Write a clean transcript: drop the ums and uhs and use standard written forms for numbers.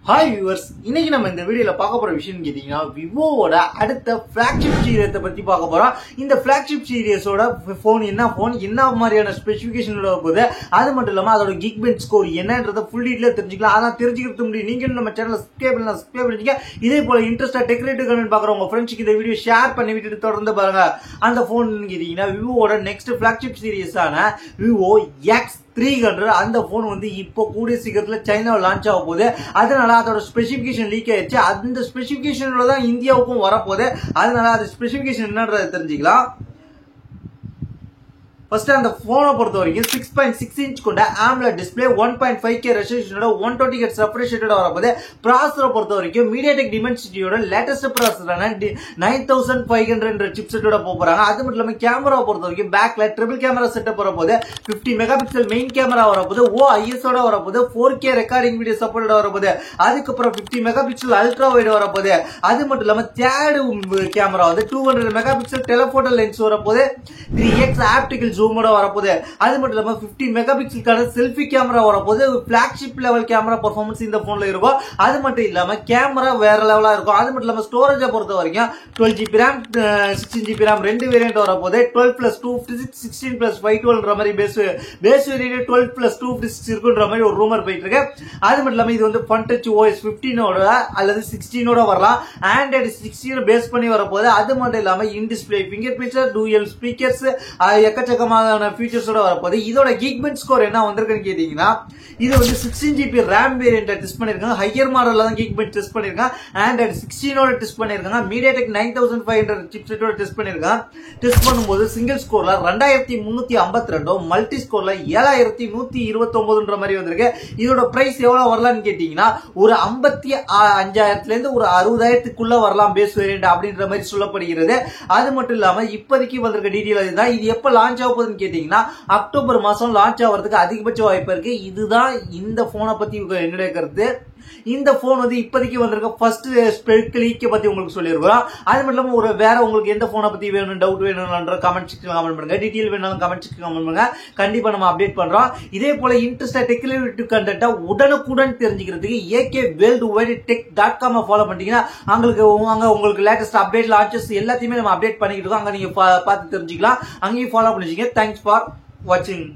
Hi viewers, இன்னைக்கு நம்ம இந்த வீடியோல பார்க்க போற விஷயம் கேட்டீங்கன்னா விவோவோட அடுத்த பிளாக்ஷிப் சீரியஸை பத்தி பார்க்க போறோம். இந்த பிளாக்ஷிப் சீரியஸோட போன் என்ன மாதிரியான ஸ்பெசிபிகேஷனோட போகுது, அது மட்டும் இல்லாம அதோட கிக்பென்ச் ஸ்கோர் என்னன்றத ஃபுல் டீடைலா தெரிஞ்சுக்கலாம். அதான் தெரிஞ்சுக்கிறது முடியும். நீங்க நம்ம சேனலை சப்ஸ்கிரைப் பண்ணிக்க. இதே போல இன்ட்ரெஸ்டா டெக்கரேட்டிவ் கண்டென்ட் பார்க்குற உங்க ஃப்ரெண்ட்ஸ்க்கு இந்த வீடியோ ஷேர் பண்ணி விட்டுட்டு தொடர்ந்து பாருங்க. அந்த போன் கேட்டீங்கன்னா விவோவோட நெக்ஸ்ட் பிளாக்ஷிப் சீரியஸான விவோ X300 அந்த போன் வந்து இப்போ கூடிய சீக்கிரத்துல சைனாவில் லான்ச் ஆக போகுது. அதனால அதோட ஸ்பெசிபிகேஷன் லீக் ஆயிடுச்சு. அந்த ஸ்பெசிபிகேஷனோட தான் இந்தியாவுக்கும் வரப்போகுது. அதனால அது ஸ்பெசிபிகேஷன் என்னன்றதை தெரிஞ்சுக்கலாம். ஃபர்ஸ்ட் அந்த போனை பொறுத்த வரைக்கும் 6.6 இன்ச் கொண்ட AMOLED டிஸ்பிளே 1.5K ரெசல்யூஷனோட 120 Hz ரெஃப்ரெஷ் ரேட்டோட வரப்போகுது. ப்ராசஸரை பொறுத்த வரைக்கும் MediaTek Dimensity-யோட லேட்டஸ்ட் ப்ராசஸரான 9500 சிப்செட்டோட போறாங்க. அது மட்டும் இல்லாம கேமரா பொறுத்த வரைக்கும் பேக்ல ட்ரிபிள் கேமரா செட்டப் வரப்போகுது. 50 மெகாபிக்சல் மெயின் கேமரா வரப்போகுது. OIS-ஓட வரப்போகுது. 4K ரெக்கார்டிங் வீடியோ சப்போர்ட்டோட வரப்போகுது. அதுக்கப்புறம் 50 மெகாபிக்சல் அல்ட்ரா வைட் வரப்போகுது. அது மட்டும் இல்லாம தேர்ட் கேமரா வந்து 200 மெகாபிக்சல் டெலிஃபோட்டோ லென்ஸ் வரப்போகுது. 3x ஆப்டிகல் ஜூமோட வரப்போகுது. அது மட்டும் இல்லாம 50 மெகாபிக்சலுக்கான செல்ஃபி கேமரா வரப்போகுது. பிளாக்ஷிப் லெவல் கேமரா பெர்ஃபார்மன்ஸ் இந்த போன்ல இருக்கும். அது மட்டும் இல்லாம கேமரா வேற லெவலா இருக்கும். அது மட்டும் இல்லாம ஸ்டோரேஜை பொறுத்த வரைக்கும் 12GB RAM 16GB RAM ரெண்டு வேரியன்ட் வரப்போகுது. 12+2 16+512 மாதிரி பேஸ் வேரியன்ட் 12+2 இருக்குன்ற மாதிரி ஒரு ரூமர் போயிட்டு இருக்கு. அது மட்டும் இல்லாம இது வந்து FunTouch OS 15ஓட அல்லது 16ஓட வரலாம். Android 16 பேஸ் பண்ணி வரப்போகுது. அது மட்டும் இல்லாம in display finger print, dual speakers, எக்கச்சக்கமான ஃபீச்சர்ஸோட வரப்போகுது. இதோட கிக்பென்ச் ஸ்கோர் என்ன வந்திருக்குன்னு கேட்டீங்கன்னா, இது வந்து 16GB RAM வேரியன்ட் டெஸ்ட் பண்ணிருக்காங்க. ஹையர் மாடல்ல தான் கிக்பென்ச் டெஸ்ட் பண்ணிருக்காங்க. Android 16ஓட டெஸ்ட் பண்ணிருக்காங்க. MediaTek 9500 சிப்செட்டோட டெஸ்ட் பண்ணிருக்காங்க. டெஸ்ட் பண்ணும்போது சிங்கிள் ஸ்கோர்ல 2352, மல்டி ஸ்கோர்ல 7129ன்ற மாதிரி வந்திருக்கு. இதோட பிரைஸ் எவ்வளவு வரலாம்னு கேட்டீங்கன்னா, ஒரு 55,000 இருந்து ஒரு 60,000க்குள்ள வரலாம் பேஸ் வேரியன்ட் அப்படின்ற மாதிரி சொல்லப்படுகிறது. அது மட்டும் இல்லாம இப்போதைக்கு வந்திருக்க டீடைல் இதுதான். இது எப்ப லான்ச் ஆக போகுதுன்னு கேட்டீங்கன்னா, அக்டோபர் மாசம் லான்ச் ஆகிறதுக்கு அதிகபட்ச வாய்ப்பு இருக்கு. இதுதான் இந்த போனை பத்தி என்னுடைய கருத்து. இந்த போன் வந்து இப்போதைக்கு வந்திருக்க ஃபர்ஸ்ட் ஸ்பெக் லீக் பத்தி உங்களுக்கு சொல்லியிருக்கோம். அது மட்டும் இல்லாம ஒரு வேற உங்களுக்கு எந்த போனை பத்தி வேணும், டவுட் வேணும்ன்ற கமெண்ட் செக்ஷன்ல கமெண்ட் பண்ணுங்க. டீடைல் வேணாலும் கமெண்ட் செக்ஷன்ல கமெண்ட் பண்ணுங்க. கண்டிப்பா நம்ம அப்டேட் பண்றோம். இதே போல இன்ட்ரெஸ்டா டெக்னாலஜி கண்டென்ட்டை உடனுக்குடன் தெரிஞ்சுக்கிறதுக்கு akworldwidetech.com ஃபாலோ பண்ணிட்டீங்கன்னா உங்களுக்கு லேட்டஸ்ட் அப்டேட் லான்ச்சஸ் எல்லாத்தையுமே நம்ம அப்டேட் பண்ணிக்கிட்டு இருக்கோம். அங்க நீங்க பார்த்து தெரிஞ்சுக்கலாம். அங்கேயும் ஃபாலோ பண்ணிச்சிங்க. தேங்க்ஸ் ஃபார் வாட்சிங்.